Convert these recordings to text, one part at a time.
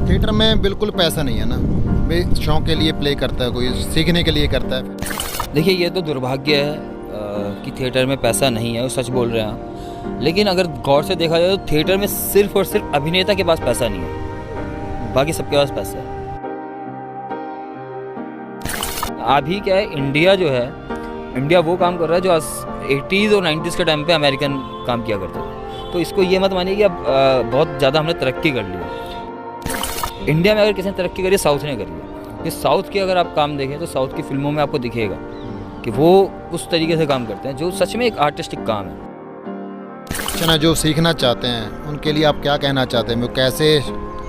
Theatre में बिल्कुल पैसा नहीं है ना भाई, शौक के लिए प्ले करता है, कोई सीखने के लिए करता है। देखिए ये तो दुर्भाग्य है कि थिएटर में पैसा नहीं है, वो सच बोल रहे हैं आप। लेकिन अगर गौर से देखा जाए तो थिएटर में सिर्फ और सिर्फ अभिनेता के पास पैसा नहीं है, बाकी सबके पास पैसा है। अभी क्या है, इंडिया जो है, इंडिया वो काम कर रहा है जो 80s और 90s के टाइम पे अमेरिकन काम किया करते थे। तो इसको ये मत मानिए कि अब बहुत ज़्यादा हमने तरक्की कर ली है। इंडिया में अगर किसी ने तरक्की करी है, साउथ ने करी है। इस साउथ की अगर आप काम देखें तो साउथ की फिल्मों में आपको दिखेगा कि वो उस तरीके से काम करते हैं जो सच में एक आर्टिस्टिक काम है। अच्छा, जो सीखना चाहते हैं उनके लिए आप क्या कहना चाहते हैं? वो कैसे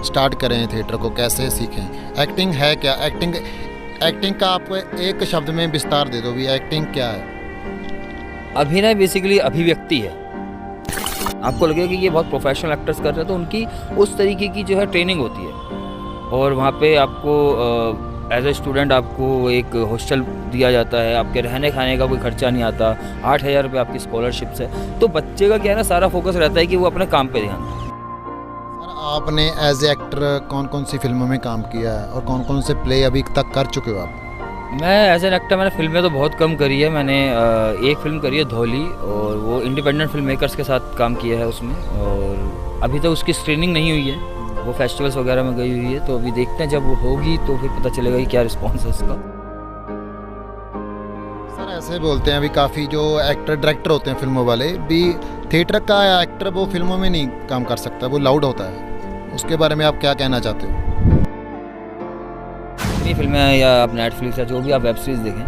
स्टार्ट करें थिएटर को, कैसे सीखें? एक्टिंग है क्या? एक्टिंग का आप एक शब्द में विस्तार दे दो भी, एक्टिंग क्या है? अभिनय बेसिकली अभिव्यक्ति है। आपको लगेगा कि ये बहुत प्रोफेशनल एक्टर्स कर रहे हैं तो उनकी उस तरीके की जो है ट्रेनिंग होती है, और वहाँ पे आपको एज ए स्टूडेंट आपको एक हॉस्टल दिया जाता है, आपके रहने खाने का कोई खर्चा नहीं आता, 8,000 रुपये आपकी स्कॉलरशिप्स है। तो बच्चे का क्या है ना, सारा फोकस रहता है कि वो अपने काम पे ध्यान दें। सर, आपने एज ए एक्टर कौन कौन सी फिल्मों में काम किया है और कौन कौन से प्ले अभी तक कर चुके हो आप? मैं एज एन एक्टर मैंने फिल्में तो बहुत कम करी है। मैंने एक फिल्म करी है धौली, और वो इंडिपेंडेंट फिल्म मेकर्स के साथ काम किया है उसमें, और अभी तक उसकी स्क्रीनिंग नहीं हुई है, वो फेस्टिवल्स वगैरह में गई हुई है। तो अभी देखते हैं, जब वो होगी तो फिर पता चलेगा कि क्या रिस्पॉन्स है उसका। सर, ऐसे बोलते हैं अभी काफ़ी जो एक्टर डायरेक्टर होते हैं फिल्मों वाले भी, थिएटर का एक्टर वो फिल्मों में नहीं काम कर सकता, वो लाउड होता है। उसके बारे में आप क्या कहना चाहते हो? अपनी फिल्में या आप नेटफ्लिक्स या जो भी आप वेब सीरीज़ देखें,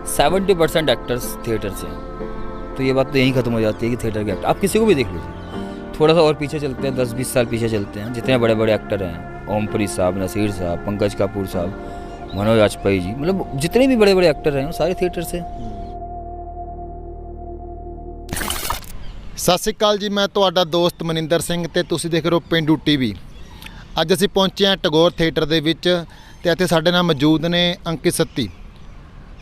70% एक्टर्स थिएटर से हैं। तो ये बात तो यहीं ख़त्म हो जाती है कि थिएटर के एक्टर, आप किसी को भी देख लीजिए। थोड़ा सा और पीछे चलते हैं, 10-20 साल पीछे चलते हैं, जितने बड़े बड़े एक्टर हैं, ओमपुरी साहब, नसीर साहब, पंकज कपूर साहब, मनोज वाजपेयी जी, मतलब जितने भी बड़े बड़े एक्टर हैं वो सारे थिएटर से। ਸਤਿ ਸ਼੍ਰੀ ਅਕਾਲ ਜੀ, ਮੈਂ ਤੁਹਾਡਾ ਦੋਸਤ ਮਨਿੰਦਰ ਸਿੰਘ ਤੇ ਤੁਸੀਂ ਦੇਖ ਰਹੇ ਹੋ ਪੇਂਡੂ ਟੀਵੀ। ਅੱਜ ਅਸੀਂ ਪਹੁੰਚੇ ਹਾਂ ਟੈਗੋਰ ਥੀਏਟਰ ਦੇ ਵਿੱਚ ਤੇ ਇੱਥੇ ਸਾਡੇ ਨਾਲ ਮੌਜੂਦ ਨੇ ਅੰਕਿਤ ਸੱਤੀ,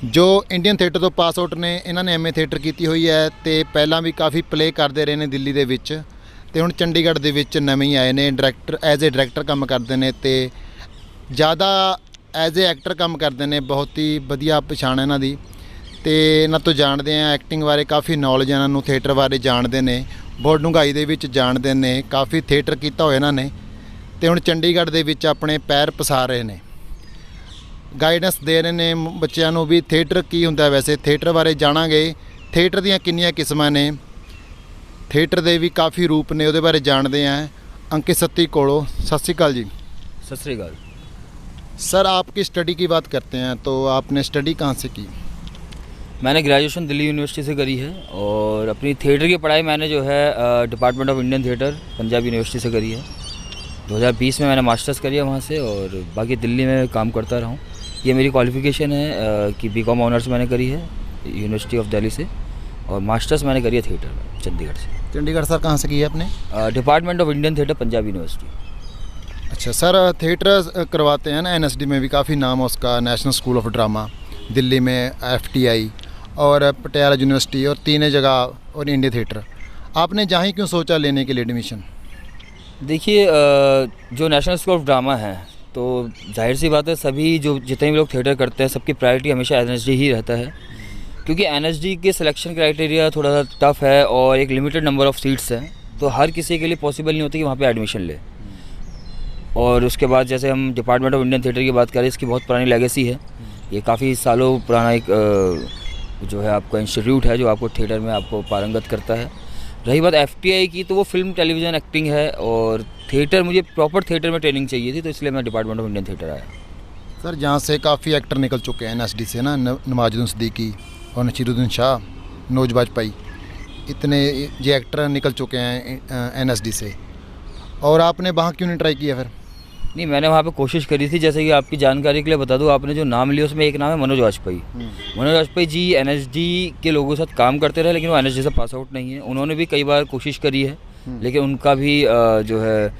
ਜੋ ਇੰਡੀਅਨ ਥੀਏਟਰ ਤੋਂ ਪਾਸ ਆਊਟ ਨੇ। ਇਹਨਾਂ ਨੇ ਐਮਏ ਥੀਏਟਰ ਕੀਤੀ ਹੋਈ ਹੈ ਤੇ ਪਹਿਲਾਂ ਵੀ ਕਾਫੀ ਪਲੇ ਕਰਦੇ ਰਹੇ ਨੇ ਦਿੱਲੀ ਦੇ ਵਿੱਚ, ਤੇ ਹੁਣ ਚੰਡੀਗੜ੍ਹ ਦੇ ਵਿੱਚ ਨਵੇਂ ਹੀ ਆਏ ਨੇ। ਡਾਇਰੈਕਟਰ ਐਜ਼ ਏ ਡਾਇਰੈਕਟਰ ਕੰਮ ਕਰਦੇ ਨੇ ਤੇ ਜ਼ਿਆਦਾ ਐਜ਼ ਏ ਐਕਟਰ ਕੰਮ ਕਰਦੇ ਨੇ। ਬਹੁਤ ਹੀ ਵਧੀਆ ਪਛਾਣ ਇਹਨਾਂ ਦੀ, ਤੇ ਇਹਨਾਂ ਤੋਂ ਜਾਣਦੇ ਆ ਐਕਟਿੰਗ ਬਾਰੇ, ਕਾਫੀ ਨੌਲੇਜ ਇਹਨਾਂ ਨੂੰ, ਥੀਏਟਰ ਬਾਰੇ ਜਾਣਦੇ ਨੇ, ਬਹੁਤ ਡੂੰਘਾਈ ਦੇ ਵਿੱਚ ਜਾਣਦੇ ਨੇ, ਕਾਫੀ ਥੀਏਟਰ ਕੀਤਾ ਹੋਇਆ ਇਹਨਾਂ ਨੇ ਤੇ ਹੁਣ ਚੰਡੀਗੜ੍ਹ ਦੇ ਵਿੱਚ ਆਪਣੇ ਪੈਰ ਪਸਾਰ ਰਹੇ ਨੇ, ਗਾਈਡੈਂਸ ਦੇ ਰਹੇ ਨੇ ਬੱਚਿਆਂ ਨੂੰ ਵੀ ਥੀਏਟਰ ਕੀ ਹੁੰਦਾ। ਵੈਸੇ ਥੀਏਟਰ ਬਾਰੇ ਜਾਣਾਂਗੇ, ਥੀਏਟਰ ਦੀਆਂ ਕਿੰਨੀਆਂ ਕਿਸਮਾਂ ਨੇ, ਥੀਏਟਰ ਦੇ ਵੀ ਕਾफ़ी रूप ने, ਉਹਦੇ ਬਾਰੇ ਜਾਣਦੇ हैं। अंकित सत्ती कोड़ो, सत श्री अकाल जी। सत श्री अकाल सर, आपकी स्टडी की बात करते हैं तो आपने स्टडी कहाँ से की? मैंने ग्रेजुएशन दिल्ली यूनिवर्सिटी से करी है, और अपनी थिएटर की पढ़ाई मैंने जो है department of Indian theatre Punjab university से करी है। 2020 में मैंने मास्टर्स करी है वहाँ से, और बाकी दिल्ली में काम करता रहा हूँ। ये मेरी क्वालिफ़िकेशन है कि बीकॉम ऑनर्स मैंने करी है यूनिवर्सिटी ऑफ दिल्ली से, और मास्टर्स मैंने करी है थिएटर में चंडीगढ़ से। चंडीगढ़ सर कहाँ से की है आपने? Department of Indian theatre Punjab university. अच्छा सर, थिएटर करवाते हैं ना एनएसडी में भी, काफ़ी नाम है उसका, national school of drama Delhi में, एफटीआई और पटियाला यूनिवर्सिटी, और तीन जगह, और इंडियन थिएटर। आपने जहाँ ही क्यों सोचा लेने के लिए एडमिशन? देखिए, जो नेशनल स्कूल ऑफ ड्रामा है तो जाहिर सी बात है, सभी जो जितने भी लोग थिएटर करते हैं सबकी प्रायोरिटी हमेशा एनएसडी ही रहता है, क्योंकि एनएसडी के सिलेक्शन क्राइटेरिया थोड़ा सा टफ है और एक लिमिटेड नंबर ऑफ़ सीट्स हैं, तो हर किसी के लिए पॉसिबल नहीं होती कि वहाँ पे एडमिशन ले। और उसके बाद जैसे हम डिपार्टमेंट ऑफ इंडियन थिएटर की बात करें, इसकी बहुत पुरानी लेगेसी है, ये काफ़ी सालों पुराना एक जो है आपका इंस्टीट्यूट है जो आपको थिएटर में आपको पारंगत करता है। रही बात एफटीआई की, तो वो फिल्म टेलीविज़न एक्टिंग है, और थिएटर मुझे प्रॉपर थिएटर में ट्रेनिंग चाहिए थी, तो इसलिए मैं डिपार्टमेंट ऑफ इंडियन थिएटर आया। सर, जहाँ से काफ़ी एक्टर निकल चुके हैं एनएसडी से ना, नवाजुद्दीन सिद्दीकी और नसीरुद्दीन शाह, मनोज वाजपेयी, इतने ये एक्टर निकल चुके हैं एनएसडी से, और आपने वहाँ क्यों नहीं ट्राई किया फिर? नहीं, मैंने वहाँ पे कोशिश करी थी। जैसे कि आपकी जानकारी के लिए बता दूँ, आपने जो नाम लिया उसमें एक नाम है मनोज वाजपेयी। मनोज वाजपेयी जी एनएसडी के लोगों के साथ काम करते रहे, लेकिन वो एनएसडी से पास आउट नहीं है। उन्होंने भी कई बार कोशिश करी है, लेकिन उनका भी जो है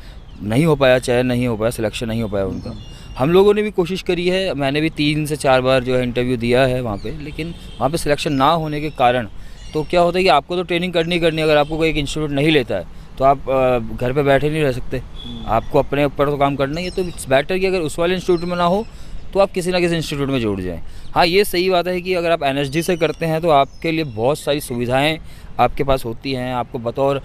नहीं हो पाया, चयन नहीं हो पाया, सिलेक्शन नहीं हो पाया उनका। हम लोगों ने भी कोशिश करी है, मैंने भी 3 से 4 बार जो है इंटरव्यू दिया है वहाँ पे, लेकिन वहाँ पे सिलेक्शन ना होने के कारण तो क्या होता है कि आपको तो ट्रेनिंग करनी, अगर आपको कोई एक इंस्टीट्यूट नहीं लेता है तो आप घर पे बैठे नहीं रह सकते, आपको अपने ऊपर तो काम करना ही है। तो इट्स बेटर कि अगर उस वाले इंस्टीट्यूट में ना हो तो आप किसी ना किसी इंस्टीट्यूट में जुड़ जाएं। हाँ, ये सही बात है कि अगर आप एनएसडी से करते हैं तो आपके लिए बहुत सारी सुविधाएं आपके पास होती हैं। आपको बतौर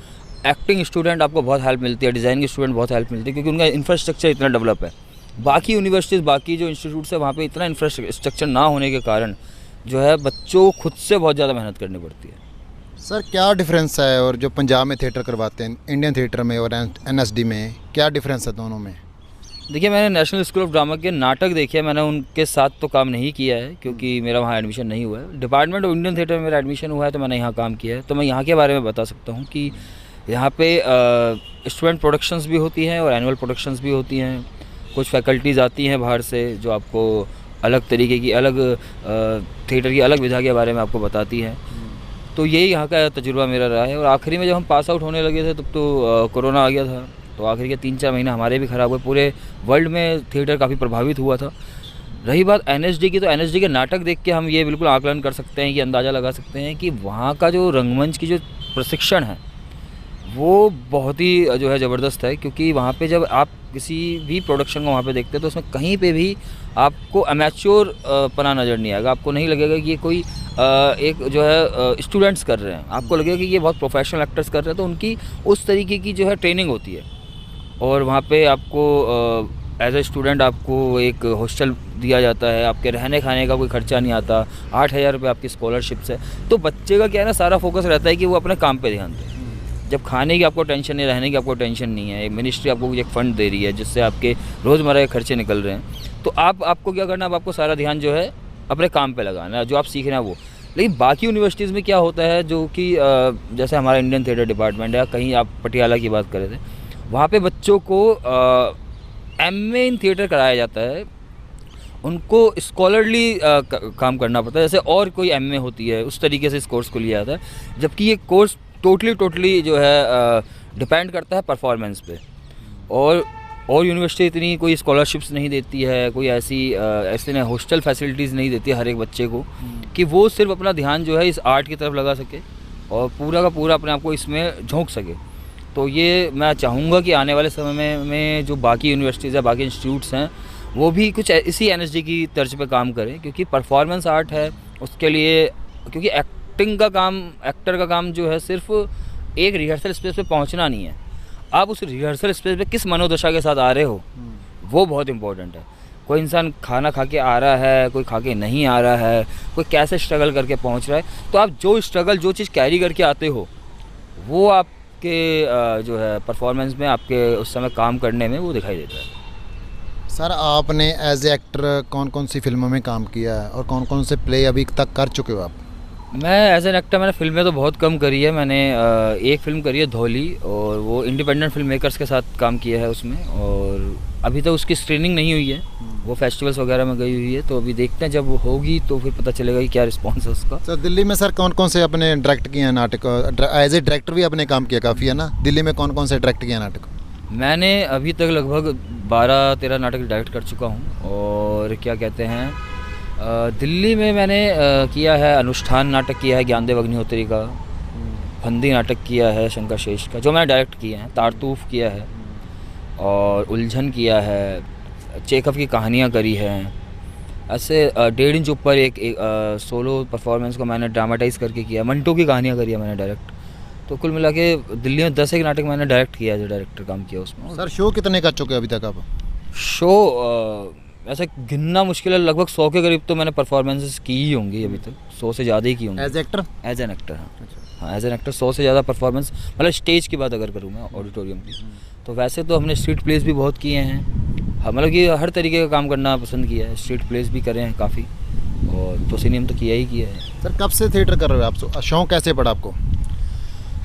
एक्टिंग स्टूडेंट आपको बहुत हेल्प मिलती है, डिज़ाइनिंग स्टूडेंट बहुत हेल्प मिलती है, क्योंकि उनका इंफ्रास्ट्रक्चर इतना डेवलप है। बाकी यूनिवर्सिटीज़, बाकी जो इंस्टीट्यूट्स है, वहाँ पे इतना इंफ्रास्ट्रक्चर ना होने के कारण जो है बच्चों को खुद से बहुत ज़्यादा मेहनत करनी पड़ती है। सर क्या डिफरेंस है, और जो पंजाब में थिएटर करवाते हैं इंडियन थिएटर में और एनएसडी में, क्या डिफरेंस है दोनों में? देखिए, मैंने नेशनल स्कूल ऑफ ड्रामा के नाटक देखे, मैंने उनके साथ तो काम नहीं किया है क्योंकि मेरा वहाँ एडमिशन नहीं हुआ है। डिपार्टमेंट ऑफ इंडियन थिएटर में मेरा एडमिशन हुआ है तो मैंने यहाँ काम किया है। तो मैं यहाँ के बारे में बता सकता हूँ कि यहाँ पे स्टूडेंट प्रोडक्शंस भी होती हैं और एनुअल प्रोडक्शंस भी होती हैं। कुछ फैकल्टीज़ आती हैं बाहर से जो आपको अलग तरीके की, अलग थिएटर की अलग विधा के बारे में आपको बताती हैं। तो यही यहाँ का तजुर्बा मेरा रहा है। और आखिरी में जब हम पास आउट होने लगे थे तब तो कोरोना आ गया था, तो आखिर के 3-4 महीने हमारे भी ख़राब हुए। पूरे वर्ल्ड में थिएटर काफ़ी प्रभावित हुआ था। रही बात एनएसडी की, तो एनएसडी के नाटक देख के हम ये बिल्कुल आकलन कर सकते हैं कि अंदाज़ा लगा सकते हैं कि वहाँ का जो रंगमंच की जो प्रशिक्षण है वो बहुत ही जो है ज़बरदस्त है। क्योंकि वहाँ पे जब आप किसी भी प्रोडक्शन को वहाँ पे देखते हैं तो उसमें कहीं पे भी आपको अमेच्योर पना नज़र नहीं आएगा। आपको नहीं लगेगा कि ये कोई एक जो है स्टूडेंट्स कर रहे हैं, आपको लगेगा कि ये बहुत प्रोफेशनल एक्टर्स कर रहे हैं। तो उनकी उस तरीके की जो है ट्रेनिंग होती है। और वहाँ पे आपको एज ए स्टूडेंट आपको एक हॉस्टल दिया जाता है, आपके रहने खाने का कोई खर्चा नहीं आता, 8,000 रुपये आपकी स्कॉलरशिप्स है। तो बच्चे का क्या है ना, सारा फोकस रहता है कि वो अपने काम पे ध्यान दे। जब खाने की आपको टेंशन नहीं, रहने की आपको टेंशन नहीं है, एक मिनिस्ट्री आपको एक फ़ंड दे रही है जिससे आपके रोज़मर्रा के खर्चे निकल रहे हैं, तो आपको क्या करना है, अब आपको सारा ध्यान जो है अपने काम पे लगाना है, जो आप सीख रहे हैं वो। लेकिन बाकी यूनिवर्सिटीज़ में क्या होता है, जो कि जैसे हमारा इंडियन थिएटर डिपार्टमेंट है, कहीं आप पटियाला की बात कर रहे थे, वहाँ पे बच्चों को एमए इन थिएटर कराया जाता है। उनको स्कॉलरली काम करना पड़ता है, जैसे और कोई एमए होती है उस तरीके से इस कोर्स को लिया जाता है। जबकि ये कोर्स टोटली जो है डिपेंड करता है परफॉर्मेंस पे। और यूनिवर्सिटी इतनी कोई स्कॉलरशिप्स नहीं देती है, कोई ऐसे हॉस्टल फैसिलिटीज़ नहीं देती है हर एक बच्चे को कि वो सिर्फ अपना ध्यान जो है इस आर्ट की तरफ लगा सके और पूरा का पूरा अपने आप को इसमें झोंक सके। तो ये मैं चाहूँगा कि आने वाले समय में जो बाकी यूनिवर्सिटीज़ है, बाकी इंस्टीट्यूट्स हैं, वो भी कुछ इसी एनएसडी की तर्ज पे काम करें। क्योंकि परफॉर्मेंस आर्ट है, उसके लिए, क्योंकि एक्टर का काम जो है सिर्फ एक रिहर्सल स्पेस पे पहुंचना नहीं है, आप उस रिहर्सल स्पेस पे किस मनोदशा के साथ आ रहे हो वो बहुत इंपॉर्टेंट है। कोई इंसान खाना खा के आ रहा है, कोई खा के नहीं आ रहा है, कोई कैसे स्ट्रगल करके पहुंच रहा है, तो आप जो स्ट्रगल, जो चीज़ कैरी करके आते हो वो आपके जो है परफॉर्मेंस में, आपके उस समय काम करने में वो दिखाई देता है। सर आपने एज ए एक्टर कौन कौन सी फिल्मों में काम किया है और कौन कौन से प्ले अभी तक कर चुके हो आप? मैं एज एन एक्टर मैंने फिल्में तो बहुत कम करी है। मैंने एक फ़िल्म करी है धौली, और वो इंडिपेंडेंट फिल्म मेकर्स के साथ काम किया है उसमें, और अभी तक उसकी स्क्रीनिंग नहीं हुई है, वो फेस्टिवल्स वगैरह में गई हुई है। तो अभी देखते हैं, जब होगी तो फिर पता चलेगा कि क्या रिस्पॉन्स है उसका। सर दिल्ली में सर कौन कौन से आपने डायरेक्ट किए हैं नाटक? एज ए डायरेक्टर भी आपने काम किया काफ़ी, है ना? दिल्ली में कौन कौन से डायरेक्ट किया नाटक? मैंने अभी तक लगभग 12-13 नाटक डायरेक्ट कर चुका हूँ। और क्या कहते हैं, दिल्ली में मैंने किया है अनुष्ठान नाटक किया है ज्ञानदेव अग्निहोत्री का, फंदी नाटक किया है शंकर शेष का जो मैंने डायरेक्ट किया है, तारतूफ किया है, और उलझन किया है, चेखव की कहानियाँ करी हैं। ऐसे 1.5 इंच ऊपर एक सोलो परफॉर्मेंस को मैंने ड्रामाटाइज़ करके किया, मंटो की कहानियाँ करी है मैंने डायरेक्ट। तो कुल मिला के दिल्ली में 10 एक नाटक मैंने डायरेक्ट किया है, जो डायरेक्टर काम किया उसमें। सर शो कितने कर चुके हैं अभी तक आप? शो ऐसे गिनना मुश्किल है, लगभग 100 के करीब तो मैंने परफॉर्मेंसेस की ही होंगी अभी तक, 100 से ज़्यादा ही की होंगी। As actor? As an actor, हाँ एज एन एक्टर 100 से ज़्यादा परफॉर्मेंस, मतलब स्टेज की बात अगर करूँ मैं, ऑडिटोरियम की। तो वैसे तो हमने स्ट्रीट प्लेस भी बहुत किए हैं, मतलब कि हर तरीके का काम करना पसंद किया है। स्ट्रीट प्लेस भी करे हैं काफ़ी, और प्रोसिनियम तो किया ही किया है। सर कब से थिएटर कर रहे हो आप? शौक कैसे पड़ा आपको?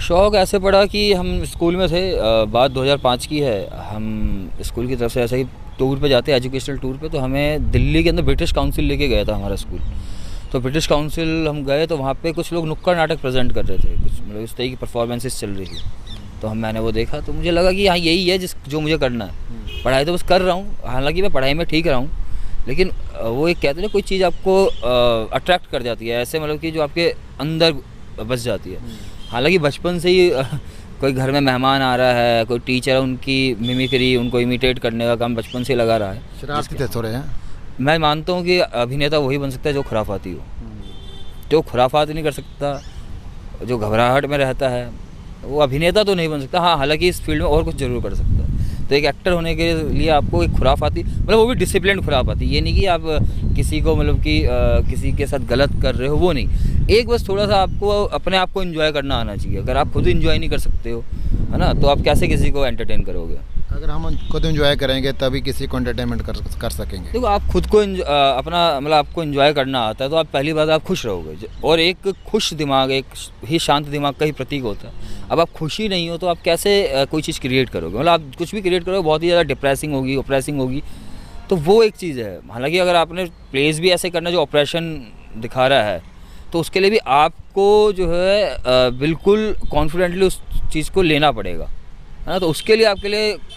शौक़ ऐसे पड़ा कि हम स्कूल में थे, बात 2005 की है। हम स्कूल की तरफ से ऐसा ही टूर पे जाते, एजुकेशनल टूर पे, तो हमें दिल्ली के अंदर ब्रिटिश काउंसिल लेके गया था हमारा स्कूल। तो ब्रिटिश काउंसिल हम गए तो वहाँ पे कुछ लोग नुक्कड़ नाटक प्रेजेंट कर रहे थे, कुछ मतलब इस तरह की परफॉर्मेंसेस चल रही थी। तो मैंने वो देखा तो मुझे लगा कि हाँ यही है जो मुझे करना है। पढ़ाई तो बस कर रहा हूँ, हालांकि मैं पढ़ाई में ठीक रहा हूँ, लेकिन वो एक कहते हैं कोई चीज़ आपको अट्रैक्ट कर जाती है, ऐसे मतलब कि जो आपके अंदर बस जाती है। हालांकि बचपन से ही कोई घर में मेहमान आ रहा है, कोई टीचर उनकी मिमिक्री, उनको इमिटेट करने का काम बचपन से लगा रहा है। शरारती थे थोड़े हैं। मैं मानता हूँ कि अभिनेता वही बन सकता है जो खुराफाती हो, जो खुराफात नहीं कर सकता, जो घबराहट में रहता है, वो अभिनेता तो नहीं बन सकता। हाँ, हालांकि इस फील्ड में और कुछ जरूर कर सकता है। तो एक एक्टर होने के लिए आपको एक खुराफाती, मतलब वो भी डिसिप्लिन खुराफाती, ये नहीं कि आप किसी को मतलब कि किसी के साथ गलत कर रहे हो, वो नहीं। एक बस थोड़ा सा आपको अपने आप को एंजॉय करना आना चाहिए। अगर आप खुद एंजॉय नहीं कर सकते हो, है ना, तो आप कैसे किसी को एंटरटेन करोगे? अगर हम खुद एंजॉय करेंगे तभी किसी को एंटरटेनमेंट कर सकेंगे। देखो, आप खुद को अपना मतलब आपको एंजॉय करना आता है तो आप पहली बात आप खुश रहोगे, और एक खुश दिमाग एक ही शांत दिमाग का ही प्रतीक होता है। अब आप खुशी नहीं हो तो आप कैसे कोई चीज़ क्रिएट करोगे? मतलब आप कुछ भी क्रिएट करोगे बहुत ही ज़्यादा डिप्रेसिंग होगी, ऑप्रेसिंग होगी, तो वो एक चीज़ है। हालांकि अगर आपने प्लेस भी ऐसे करना जो ऑपरेशन दिखा रहा है, तो उसके लिए भी आपको जो है बिल्कुल कॉन्फिडेंटली उस चीज़ को लेना पड़ेगा, है ना। तो उसके लिए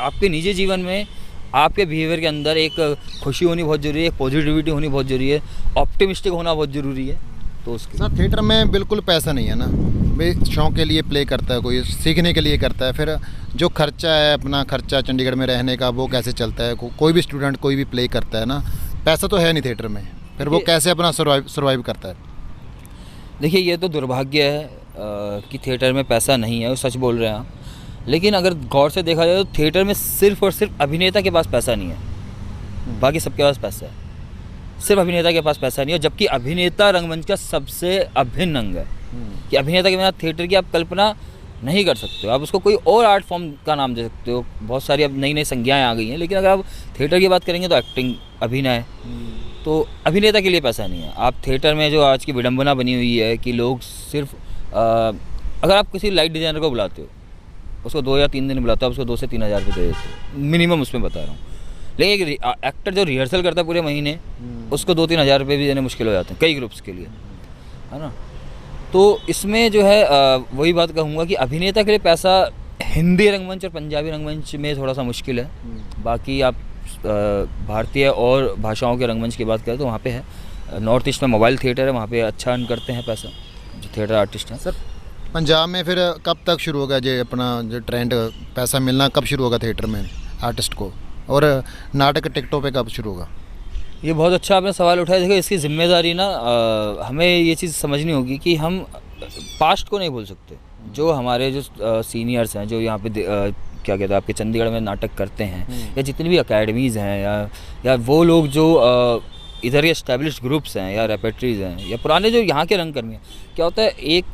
आपके निजी जीवन में आपके बिहेवियर के अंदर एक खुशी होनी बहुत ज़रूरी है, पॉजिटिविटी होनी बहुत ज़रूरी है, ऑप्टिमिस्टिक होना बहुत ज़रूरी है। तो उसके सर थिएटर में बिल्कुल पैसा नहीं है ना, भाई शौक के लिए प्ले करता है, कोई सीखने के लिए करता है। फिर जो खर्चा है, अपना खर्चा चंडीगढ़ में रहने का, वो कैसे चलता है? कोई भी स्टूडेंट कोई भी प्ले करता है ना, पैसा तो है नहीं थिएटर में, फिर वो कैसे अपना सर्वाइव करता है? देखिए, ये तो दुर्भाग्य है कि थिएटर में पैसा नहीं है, वो सच बोल रहे हैं आप। लेकिन अगर गौर से देखा जाए तो थिएटर में सिर्फ और सिर्फ अभिनेता के पास पैसा नहीं है, बाकी सबके पास पैसा है। सिर्फ अभिनेता के पास पैसा नहीं है, जबकि अभिनेता रंगमंच का सबसे अभिन्न अंग है। कि अभिनेता के बिना थिएटर की आप कल्पना नहीं कर सकते हो। आप उसको कोई और आर्ट फॉर्म का नाम दे सकते हो, बहुत सारी अब नई नई संज्ञाएँ आ गई हैं, लेकिन अगर आप थिएटर की बात करेंगे तो एक्टिंग, अभिनय, तो अभिनेता के लिए पैसा नहीं है। आप थिएटर में जो आज की विडंबना बनी हुई है कि लोग सिर्फ अगर आप किसी लाइट डिज़ाइनर को बुलाते हो, उसको 2 या 3 दिन बुलाते हो, आप उसको 2 से 3 हज़ार रुपये दे देते हो मिनिमम, उसमें बता रहा हूँ। लेकिन एक एक्टर जो रिहर्सल करता है पूरे महीने, उसको 2-3 हज़ार रुपये भी देने मुश्किल हो जाते हैं कई ग्रुप्स के लिए, है ना। तो इसमें जो है वही बात कहूँगा कि अभिनेता के लिए पैसा हिंदी रंगमंच और पंजाबी रंगमंच में थोड़ा सा मुश्किल है। बाकी आप भारतीय और भाषाओं के रंगमंच की बात करें तो वहाँ पे है। नॉर्थ ईस्ट में मोबाइल थिएटर है, वहाँ पे अच्छा अर्न करते हैं पैसा जो थिएटर आर्टिस्ट हैं। सर पंजाब में फिर कब तक शुरू होगा जो अपना जो ट्रेंड पैसा मिलना, कब शुरू होगा थिएटर में आर्टिस्ट को, और नाटक टिकटों पे कब शुरू होगा? ये बहुत अच्छा आपने सवाल उठाया। देखो, इसकी जिम्मेदारी ना हमें ये चीज़ समझनी होगी कि हम पास्ट को नहीं भूल सकते। जो हमारे जो सीनियर्स हैं, जो यहाँ पे क्या कहते हैं आपके चंडीगढ़ में नाटक करते हैं, या जितनी भी अकेडमीज़ हैं, या वो लोग जो इधर के एस्टेब्लिश्ड ग्रुप्स हैं या रेपेट्रीज़ हैं या पुराने जो यहाँ के रंगकर्मी हैं, क्या होता है एक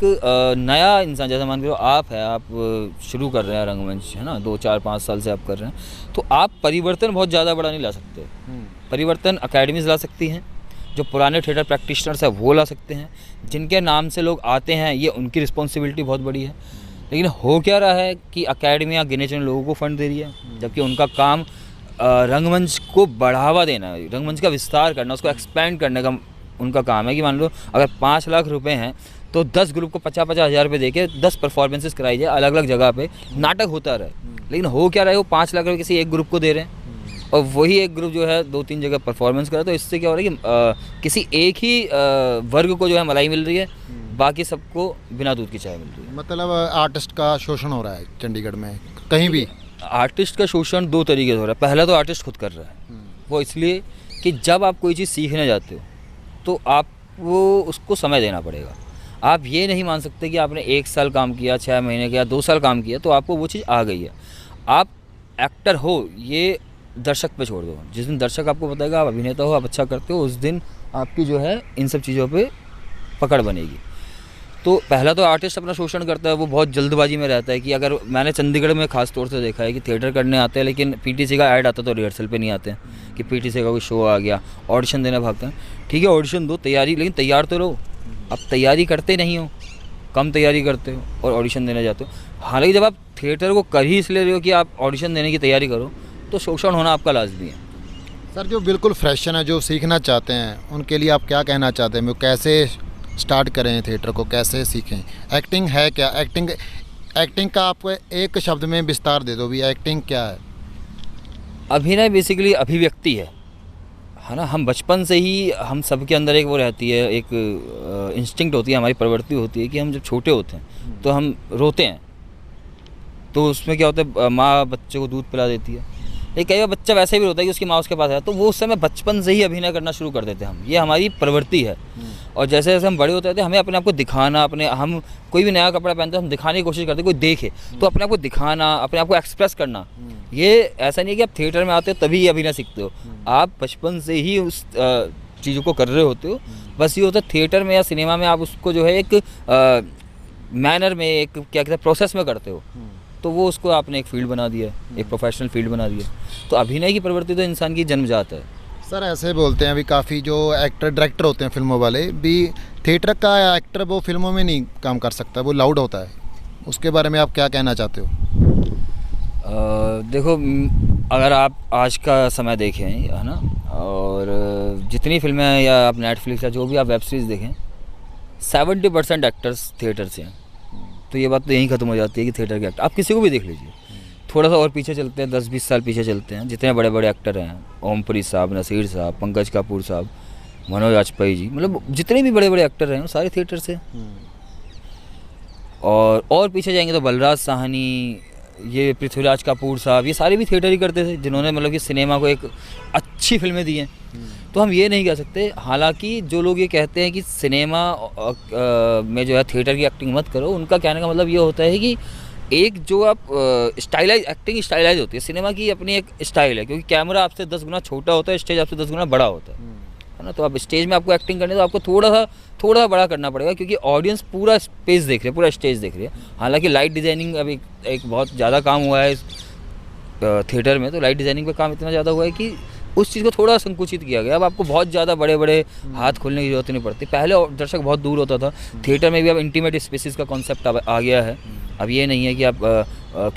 नया इंसान, जैसे मान लो आप हैं, आप शुरू कर रहे हैं रंगमंच, है ना, 2, 4, 5 साल से आप कर रहे हैं, तो आप परिवर्तन बहुत ज़्यादा बड़ा नहीं ला सकते। परिवर्तन अकेडमीज़ ला सकती हैं, जो पुराने थिएटर प्रैक्टिशनर्स हैं वो ला सकते हैं, जिनके नाम से लोग आते हैं, ये उनकी रिस्पॉन्सिबिलिटी बहुत बड़ी है। लेकिन हो क्या रहा है कि अकेडमियाँ गिने चुने लोगों को फंड दे रही है, जबकि उनका काम रंगमंच को बढ़ावा देना है, रंगमंच का विस्तार करना, उसको एक्सपेंड करने का उनका काम है। कि मान लो अगर 5 लाख रुपए हैं तो 10 ग्रुप को 50-50 हज़ार रुपये देके 10 परफॉर्मेंसेस कराई जाए, अलग अलग जगह पे नाटक होता रहे। लेकिन हो क्या रहा है, वो 5 लाख रुपये किसी एक ग्रुप को दे रहे हैं और वही एक ग्रुप जो है 2-3 जगह परफॉर्मेंस कर रहा है। तो इससे क्या हो रहा है कि किसी एक ही वर्ग को जो है मलाई मिल रही है, बाकी सबको बिना दूध की चाय मिल रही है। मतलब आर्टिस्ट का शोषण हो रहा है चंडीगढ़ में कहीं भी? आर्टिस्ट का शोषण 2 तरीके से हो रहा है। पहला तो आर्टिस्ट खुद कर रहा है, वो इसलिए कि जब आप कोई चीज़ सीखने जाते हो तो आप वो उसको समय देना पड़ेगा। आप ये नहीं मान सकते कि आपने 1 साल काम किया, 6 महीने किया, 2 साल काम किया तो आपको वो चीज़ आ गई है। आप एक्टर हो ये दर्शक पे छोड़ दो। जिस दिन दर्शक आपको बताएगा आप अभिनेता हो, आप अच्छा करते हो, उस दिन आपकी जो है इन सब चीज़ों पे पकड़ बनेगी। तो पहला तो आर्टिस्ट अपना शोषण करता है, वो बहुत जल्दबाजी में रहता है कि अगर मैंने चंडीगढ़ में खास तौर से देखा है कि थिएटर करने आते हैं, लेकिन पीटीसी का ऐड आता तो रिहर्सल पे नहीं आते हैं कि पीटीसी का कोई शो आ गया, ऑडिशन देने भागते हैं। ठीक है, ऑडिशन दो, तैयारी, लेकिन तैयार तो रहो। अब तैयारी करते नहीं हो, कम तैयारी करते हो और ऑडिशन देने जाते हो। हालांकि जब आप थिएटर को कर ही इसलिए रहे हो कि आप ऑडिशन देने की तैयारी करो, तो शोषण होना आपका लाजमी है। सर जो बिल्कुल फ्रेशन है, जो सीखना चाहते हैं, उनके लिए आप क्या कहना चाहते हैं? वो कैसे स्टार्ट करें थिएटर को, कैसे सीखें? एक्टिंग है क्या? एक्टिंग का आपको एक शब्द में विस्तार दे दो भी, एक्टिंग क्या है? अभिनय बेसिकली अभिव्यक्ति है ना। हम बचपन से ही हम सबके अंदर एक वो रहती है, एक इंस्टिंक्ट होती है, हमारी प्रवृत्ति होती है कि हम जब छोटे होते हैं तो हम रोते हैं, तो उसमें क्या होता है, माँ बच्चे को दूध पिला देती है। लेकिन कई बार बच्चा वैसे भी होता है कि उसकी माँ उसके पास है, तो वो उस समय बचपन से ही अभिनय करना शुरू कर देते हैं हम, ये हमारी प्रवृत्ति है। और जैसे जैसे हम बड़े होते रहते हैं, हमें अपने आप को दिखाना, हम कोई भी नया कपड़ा पहनते हैं हम दिखाने की कोशिश करते हैं, कोई देखे तो अपने आप को दिखाना, अपने आप को एक्सप्रेस करना। ये ऐसा नहीं है कि आप थिएटर में आते हो तभी अभिनय सीखते हो, आप बचपन से ही उस चीज़ों को कर रहे होते हो। बस ये होता है थिएटर में या सिनेमा में आप उसको जो है एक मैनर में, एक क्या कहते हैं प्रोसेस में करते हो, तो वो उसको आपने एक फील्ड बना दिया, एक प्रोफेशनल फील्ड बना दिया। तो अभिनय की प्रवृत्ति तो इंसान की जन्मजात है। सर ऐसे बोलते हैं अभी काफ़ी जो एक्टर डायरेक्टर होते हैं फिल्मों वाले भी, थिएटर का एक्टर वो फिल्मों में नहीं काम कर सकता, वो लाउड होता है, उसके बारे में आप क्या कहना चाहते हो? देखो, अगर आप आज का समय देखें, है ना, और जितनी फिल्में या आप नेटफ्लिक्स या जो भी आप वेब सीरीज़ देखें, 70% एक्टर्स थिएटर से हैं। तो ये बात तो यहीं ख़त्म हो जाती है कि थिएटर के एक्टर, आप किसी को भी देख लीजिए, थोड़ा सा और पीछे चलते हैं, 10-20 साल पीछे चलते हैं, जितने बड़े बड़े एक्टर हैं, ओमपुरी साहब, नसीर साहब, पंकज कपूर साहब, मनोज वाजपेयी जी, मतलब जितने भी बड़े बड़े एक्टर हैं वो सारे थिएटर से। और पीछे जाएंगे तो बलराज साहनी, ये पृथ्वीराज कपूर साहब, ये सारे भी थिएटर ही करते थे, जिन्होंने मतलब कि सिनेमा को एक अच्छी फिल्में दी हैं। तो हम ये नहीं कह सकते, हालांकि जो लोग ये कहते हैं कि सिनेमा में जो है थिएटर की एक्टिंग मत करो, उनका कहने का मतलब ये होता है कि एक जो आप स्टाइलाइज एक्टिंग स्टाइलाइज होती है, सिनेमा की अपनी एक स्टाइल है, क्योंकि कैमरा आपसे 10 गुना छोटा होता है, स्टेज आपसे 10 गुना बड़ा होता है ना। तो आप स्टेज में आपको एक्टिंग करनी है तो आपको थोड़ा सा बड़ा करना पड़ेगा, क्योंकि ऑडियंस पूरा स्पेस देख रही है, पूरा स्टेज देख रही है। हालांकि लाइट डिज़ाइनिंग अभी एक बहुत ज़्यादा काम हुआ है थिएटर में, तो लाइट डिज़ाइनिंग पे काम इतना ज़्यादा हुआ है कि उस चीज़ को थोड़ा संकुचित किया गया। अब आपको बहुत ज़्यादा बड़े बड़े हाथ खोलने की जरूरत नहीं पड़ती। पहले दर्शक बहुत दूर होता था, थिएटर में भी अब इंटीमेट स्पेसेस का कॉन्सेप्ट आ गया है। अब ये नहीं है कि आप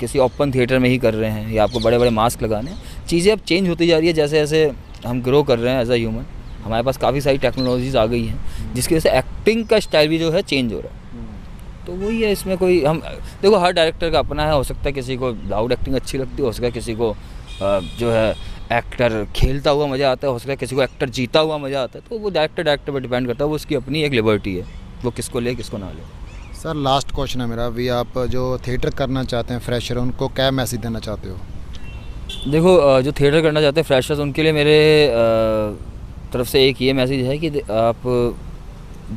किसी ओपन थिएटर में ही कर रहे हैं या आपको बड़े बड़े मास्क लगाने हैं। चीज़ें अब चेंज होती जा रही है, जैसे जैसे हम ग्रो कर रहे हैं एज अ ह्यूमन, हमारे पास काफ़ी सारी टेक्नोलॉजीज़ आ गई हैं, जिसकी वजह से एक्टिंग का स्टाइल भी जो है चेंज हो रहा है। तो वही है, इसमें कोई हम देखो हर डायरेक्टर का अपना है, हो सकता है किसी को लाउड एक्टिंग अच्छी लगती है, हो सकता है किसी को जो है एक्टर खेलता हुआ मज़ा आता है, हो सकता है किसी को एक्टर जीता हुआ मज़ा आता है। तो वो डायरेक्टर पर डिपेंड करता है, वो उसकी अपनी एक लिबर्टी है, वो किसको ले किसको ना ले। सर लास्ट क्वेश्चन है मेरा भी, आप जो थिएटर करना चाहते हैं फ्रेशर, उनको क्या मैसेज देना चाहते हो? देखो, जो थिएटर करना चाहते हैं फ्रेशर्स, उनके लिए मेरे तरफ से एक ये मैसेज है कि आप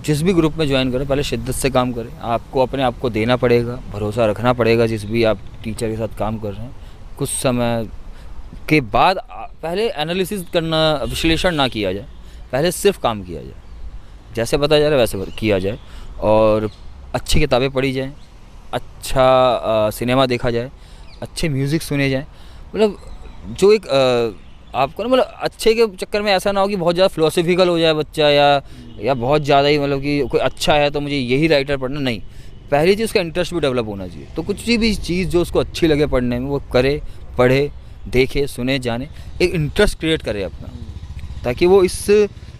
जिस भी ग्रुप में ज्वाइन करें पहले शिद्दत से काम करें। आपको अपने आप को देना पड़ेगा, भरोसा रखना पड़ेगा जिस भी आप टीचर के साथ काम कर रहे हैं। कुछ समय के बाद पहले एनालिसिस करना, विश्लेषण ना किया जाए, पहले सिर्फ काम किया जाए, जैसे बताया जा रहा है वैसे किया जाए, और अच्छी किताबें पढ़ी जाएँ, अच्छा सिनेमा देखा जाए, अच्छे म्यूज़िक सुने जाएँ। मतलब जो एक आपको ना, मतलब अच्छे के चक्कर में ऐसा ना हो कि बहुत ज़्यादा फिलोसफिकल हो जाए बच्चा, या बहुत ज़्यादा ही मतलब कि कोई अच्छा है तो मुझे यही राइटर पढ़ना, नहीं। पहली चीज़ उसका इंटरेस्ट भी डेवलप होना चाहिए। तो कुछ भी चीज़ जो उसको अच्छी लगे पढ़ने में वो करे, पढ़े, देखे, सुने, जाने, एक इंटरेस्ट क्रिएट करे अपना, ताकि वो इस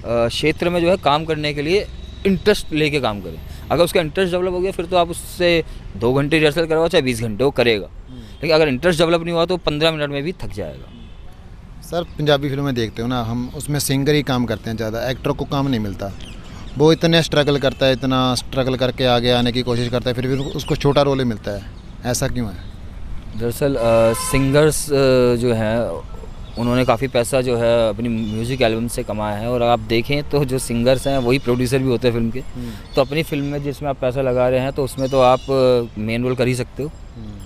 क्षेत्र में जो है काम करने के लिए इंटरेस्ट लेके काम करे। अगर उसका इंटरेस्ट डेवलप हो गया फिर तो आप उससे 2 घंटे रिहर्सल करवाओ चाहे 20 घंटे, वो करेगा। लेकिन अगर इंटरेस्ट डेवलप नहीं हुआ तो 15 मिनट में भी थक जाएगा। सर पंजाबी फिल्में देखते हो ना, हम उसमें सिंगर ही काम करते हैं ज़्यादा, एक्टर को काम नहीं मिलता। वो इतने स्ट्रगल करता है, इतना स्ट्रगल करके आगे आने की कोशिश करता है, फिर भी उसको छोटा रोल ही मिलता है, ऐसा क्यों है? दरअसल सिंगर्स जो हैं उन्होंने काफ़ी पैसा जो है अपनी म्यूज़िक एल्बम से कमाया है, और आप देखें तो जो सिंगर्स हैं वही प्रोड्यूसर भी होते हैं फिल्म के। तो अपनी फिल्म में जिसमें आप पैसा लगा रहे हैं तो उसमें तो आप मेन रोल कर ही सकते हो,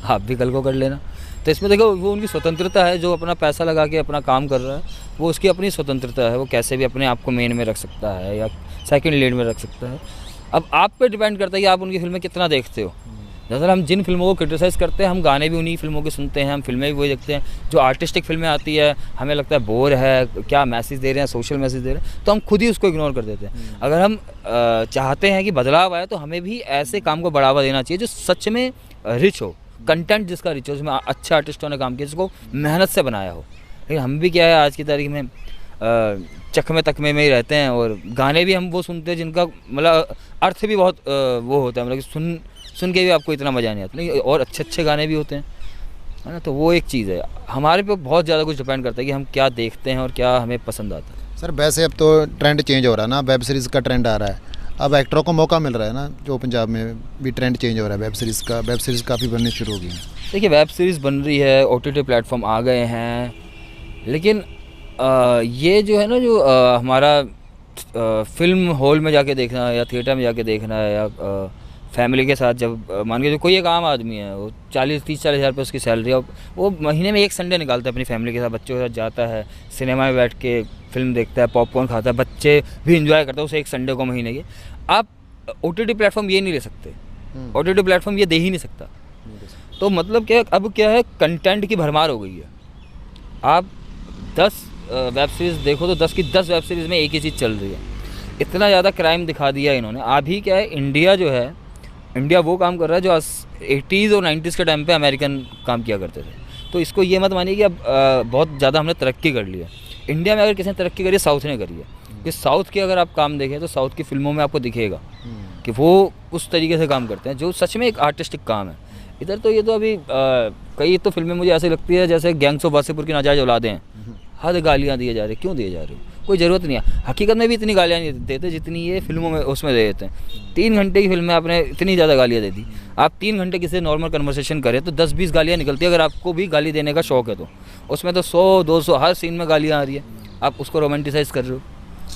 आप भी कल को कर लेना। तो इसमें देखो वो उनकी स्वतंत्रता है, जो अपना पैसा लगा के अपना काम कर रहा है वो उसकी अपनी स्वतंत्रता है, वो कैसे भी अपने आप को मेन में रख सकता है या सेकंड लीड में रख सकता है। अब आप पे डिपेंड करता है कि आप उनकी फिल्में कितना देखते हो। दरअसल हम जिन फिल्मों को क्रिटिसाइज़ करते हैं, हम गाने भी उन्हीं फिल्मों के सुनते हैं, हम फिल्में भी वही देखते हैं। जो आर्टिस्टिक फिल्में आती है हमें लगता है बोर है, क्या मैसेज दे रहे हैं, सोशल मैसेज दे रहे हैं, तो हम खुद ही उसको इग्नोर कर देते हैं। अगर हम चाहते हैं कि बदलाव आए तो हमें भी ऐसे काम को बढ़ावा देना चाहिए जो सच में रिच हो, कंटेंट जिसका रिच हो, जिसमें अच्छे आर्टिस्टों ने काम किया, जिसको मेहनत से बनाया हो। लेकिन हम भी क्या है आज की तारीख में चकमे तकमे में ही रहते हैं, और गाने भी हम वो सुनते हैं जिनका मतलब अर्थ भी बहुत वो होता है, मतलब कि सुन के भी आपको इतना मज़ा नहीं आता। लेकिन और अच्छे गाने भी होते हैं, है ना। तो वो एक चीज़ है, हमारे पे बहुत ज़्यादा कुछ डिपेंड करता है कि हम क्या देखते हैं और क्या हमें पसंद आता है। सर वैसे अब तो ट्रेंड चेंज हो रहा है ना, वेब सीरीज़ का ट्रेंड आ रहा है। अब एक्टरों को मौका मिल रहा है ना, जो पंजाब में भी ट्रेंड चेंज हो रहा है वेब सीरीज़ का, वेब सीरीज़ काफ़ी बननी शुरू हो गई हैं। देखिए वेब सीरीज़ बन रही है, OTT प्लेटफॉर्म आ गए हैं, लेकिन ये जो है ना, जो हमारा फिल्म हॉल में जाके देखना है या थिएटर में जाके देखना है या फैमिली के साथ, जब मान के जो कोई एक आम आदमी है, वो 40-30-40 हज़ार रुपये उसकी सैलरी है, वो महीने में एक संडे निकालता है अपनी फैमिली के साथ, बच्चों के साथ जाता है सिनेमा में बैठ के फिल्म देखता है, पॉपकॉर्न खाता है, बच्चे भी इंजॉय करते हैं उसे एक संडे को महीने के। आप OTT प्लेटफॉर्म ये नहीं ले सकते, OTT प्लेटफॉर्म ये दे ही नहीं सकता। तो मतलब क्या, अब क्या है, कंटेंट की भरमार हो गई है। आप 10 वेब सीरीज़ देखो तो 10 की 10 वेब सीरीज़ में एक ही चीज़ चल रही है। इतना ज़्यादा क्राइम दिखा दिया इन्होंने। अभी क्या है, इंडिया जो है, इंडिया वो काम कर रहा है जो 80s और 90s के टाइम पे अमेरिकन काम किया करते थे। तो इसको ये मत मानिए कि अब बहुत ज़्यादा हमने तरक्की कर ली है। इंडिया में अगर किसी ने तरक्की करी है, साउथ ने करी है। कि साउथ के अगर आप काम देखें तो साउथ की फिल्मों में आपको दिखेगा कि वो उस तरीके से काम करते हैं जो सच में एक आर्टिस्टिक काम है। इधर तो ये तो अभी कई तो फिल्में मुझे ऐसे लगती है जैसे गैंग्स ऑफ वासेपुर की नाजायज़ औलादें हैं। हद गालियाँ दिए जा रही, क्यों दिए जा रही, कोई ज़रूरत नहीं है। हकीकत में भी इतनी गालियाँ नहीं देते जितनी ये फिल्मों में उसमें दे देते हैं। 3 घंटे की फिल्म में आपने इतनी ज़्यादा गालियाँ दे दी। आप 3 घंटे किसी नॉर्मल कन्वर्सेशन करें तो 10-20 गालियाँ निकलती है। अगर आपको भी गाली देने का शौक़ है तो उसमें तो 100-200 हर सीन में गालियाँ आ रही है। आप उसको रोमांटिसाइज़ कर रहे हो,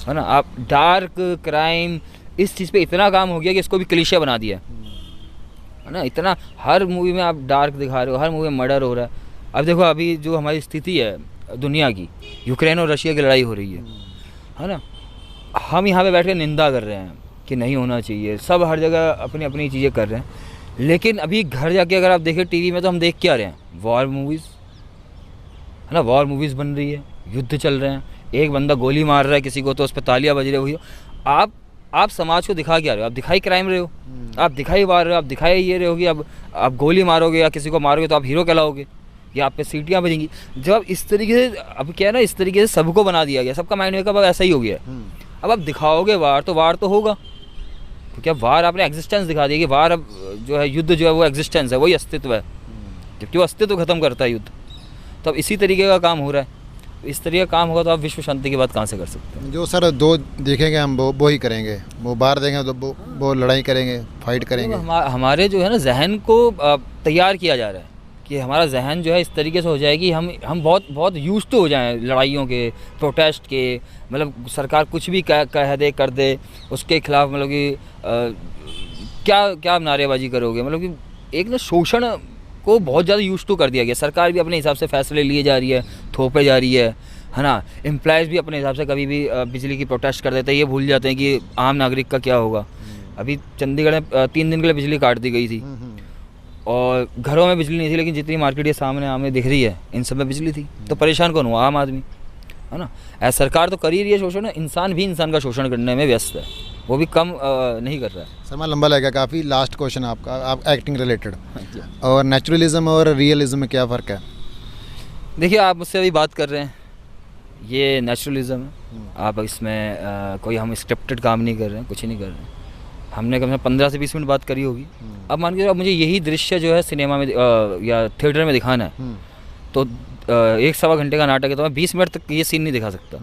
है ना। आप डार्क क्राइम इस चीज़ पे इतना काम हो गया कि इसको भी क्लीशे बना दिया है ना। इतना हर मूवी में आप डार्क दिखा रहे हो, हर मूवी में मर्डर हो रहा है। अब देखो अभी जो हमारी स्थिति है दुनिया की, यूक्रेन और रशिया की लड़ाई हो रही है ना। हम यहाँ पे बैठ कर निंदा कर रहे हैं कि नहीं होना चाहिए, सब हर जगह अपनी अपनी चीज़ें कर रहे हैं। लेकिन अभी घर जाके अगर आप देखें टीवी में तो हम देख क्या रहे हैं, वॉर मूवीज़, है ना। वॉर मूवीज़ बन रही है, युद्ध चल रहे हैं, एक बंदा गोली मार रहा है किसी को तो उस पर तालियां बज रही हो। आप समाज को दिखा क्या रहे हो? आप दिखाई क्राइम रहे हो, आप दिखाई वार रहे हो, आप दिखाई ये रहे हो कि अब आप गोली मारोगे या किसी को मारोगे तो आप हीरो कहलाओगे या आप पे सीटियाँ बजेंगी। जब आप इस तरीके से, अब क्या है ना, इस तरीके से सबको बना दिया गया, सबका माइंड मेकअप अब ऐसा ही हो गया है। अब आप दिखाओगे वार तो होगा, क्योंकि अब वार आपने एग्जिस्टेंस दिखा दिया कि वार अब जो है, युद्ध जो है वो एग्जिस्टेंस है, वही अस्तित्व है, जबकि वो अस्तित्व खत्म करता है युद्ध। तो अब इसी तरीके का काम हो रहा है। इस तरीके का काम होगा तो आप विश्व शांति की बात कहाँ से कर सकते हैं? जो सर दो देखेंगे हम वो ही करेंगे, वो बाहर देखेंगे तो वो लड़ाई करेंगे, फाइट करेंगे। हमारे जो है ना जहन को तैयार किया जा रहा है कि हमारा जहन जो है इस तरीके से हो जाए कि हम बहुत यूज्ड हो जाएं लड़ाइयों के, प्रोटेस्ट के। मतलब सरकार कुछ भी कह दे कर दे उसके खिलाफ, मतलब कि क्या नारेबाजी करोगे। मतलब कि एक ना शोषण को बहुत ज़्यादा यूज्ड कर दिया गया। सरकार भी अपने हिसाब से फैसले लिए जा रही है, थोपे जा रही है ना। एम्प्लॉयज़ भी अपने हिसाब से कभी भी बिजली की प्रोटेस्ट कर देते हैं, ये भूल जाते हैं कि आम नागरिक का क्या होगा। अभी चंडीगढ़ में 3 दिन के लिए बिजली काट दी गई थी और घरों में बिजली नहीं थी, लेकिन जितनी मार्केट ये सामने हमें दिख रही है इन सब में बिजली थी। तो परेशान कौन हुआ? आम आदमी, है ना। ऐसा सरकार तो कर ही रही है शोषण, इंसान भी इंसान का शोषण करने में व्यस्त है, वो भी कम नहीं कर रहा है। समय लंबा लगेगा काफ़ी। लास्ट क्वेश्चन आपका, आप एक्टिंग रिलेटेड, और नेचुरलिज्म और रियलिज्म में क्या फ़र्क है? देखिए आप मुझसे अभी बात कर रहे हैं, ये नेचुरलिज्म है। आप इसमें कोई हम स्क्रिप्टेड काम नहीं कर रहे हैं, कुछ ही नहीं कर रहे हैं। हमने कम से कम 15 से 20 मिनट बात करी होगी। अब मान के अब मुझे यही दृश्य जो है सिनेमा में या थिएटर में दिखाना है, तो 1-1.25 घंटे का नाटक है, तो मैं 20 मिनट तक ये सीन नहीं दिखा सकता।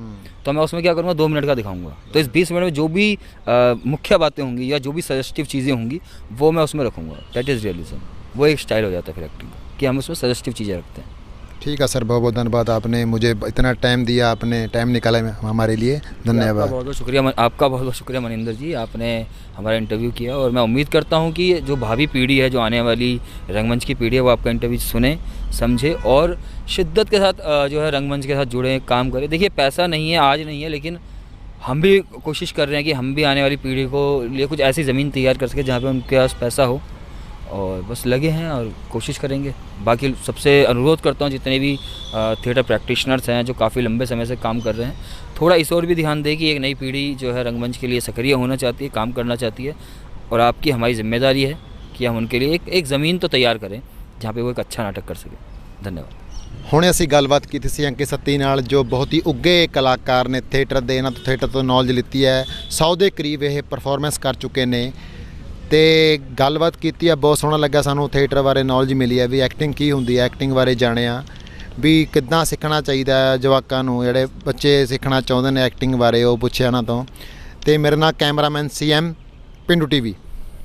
तो मैं उसमें क्या करूँगा, 2 मिनट का दिखाऊंगा। तो इस 20 मिनट में जो भी मुख्य बातें होंगी या जो भी सजेस्टिव चीज़ें होंगी वो मैं उसमें रखूँगा। That is realism. वो एक स्टाइल हो जाता है फिर एक्टिंग का कि हम उसमें सजेस्टिव चीज़ें रखते हैं। ठीक है सर, बहुत बहुत धन्यवाद, आपने मुझे इतना टाइम दिया, आपने टाइम निकाला हमारे लिए, धन्यवाद। बहुत बहुत शुक्रिया, आपका बहुत बहुत शुक्रिया मनिंदर जी, आपने हमारा इंटरव्यू किया। और मैं उम्मीद करता हूँ कि जो भावी पीढ़ी है, जो आने वाली रंगमंच की पीढ़ी है, वो आपका इंटरव्यू सुने, समझे और शिद्दत के साथ जो है रंगमंच के साथ जुड़े, काम करें। देखिए पैसा नहीं है, आज नहीं है, लेकिन हम भी कोशिश कर रहे हैं कि हम भी आने वाली पीढ़ी को लिए कुछ ऐसी ज़मीन तैयार कर सके जहाँ पे उनके पास पैसा हो, और बस लगे हैं और कोशिश करेंगे। बाकी सबसे अनुरोध करता हूँ जितने भी थिएटर प्रैक्टिशनर्स हैं जो काफ़ी लंबे समय से काम कर रहे हैं, थोड़ा इस ओर भी ध्यान दें कि एक नई पीढ़ी जो है रंगमंच के लिए सक्रिय होना चाहती है, काम करना चाहती है, और आपकी हमारी जिम्मेदारी है कि हम उनके लिए एक ज़मीन तो तैयार करें जहाँ पे वो एक अच्छा नाटक कर सके। धन्यवाद। ਹੁਣੇ ਅਸੀਂ ਗੱਲਬਾਤ ਕੀਤੀ ਸੀ ਅੰਕਿਤ ਸੱਤੀ ਨਾਲ, ਜੋ ਬਹੁਤ ਹੀ ਉੱਘੇ ਕਲਾਕਾਰ ਨੇ ਥੀਏਟਰ ਦੇ। ਇਹਨਾਂ ਤੋਂ ਥੀਏਟਰ ਤੋਂ ਨੌਲੇਜ ਲਿੱਤੀ ਹੈ, 100 ਦੇ ਕਰੀਬ ਇਹ ਪਰਫਾਰਮੈਂਸ ਕਰ ਚੁੱਕੇ ਨੇ ਤੇ ਗੱਲਬਾਤ ਕੀਤੀ ਹੈ। ਬਹੁਤ ਸੋਹਣਾ ਲੱਗਾ ਸਾਨੂੰ, ਥੀਏਟਰ ਬਾਰੇ ਨੌਲੇਜ ਮਿਲੀ ਹੈ ਵੀ ਐਕਟਿੰਗ ਕੀ ਹੁੰਦੀ ਹੈ, ਐਕਟਿੰਗ ਬਾਰੇ ਜਾਣਿਆ ਵੀ ਕਿੱਦਾਂ ਸਿੱਖਣਾ ਚਾਹੀਦਾ ਹੈ ਜਵਾਕਾਂ ਨੂੰ, ਜਿਹੜੇ ਬੱਚੇ ਸਿੱਖਣਾ ਚਾਹੁੰਦੇ ਨੇ ਐਕਟਿੰਗ ਬਾਰੇ, ਉਹ ਪੁੱਛਿਆ ਇਹਨਾਂ ਤੋਂ। ਤੇ ਮੇਰੇ ਨਾਲ ਕੈਮਰਾਮੈਨ CM ਪਿੰਡੂ ਟੀਵੀ।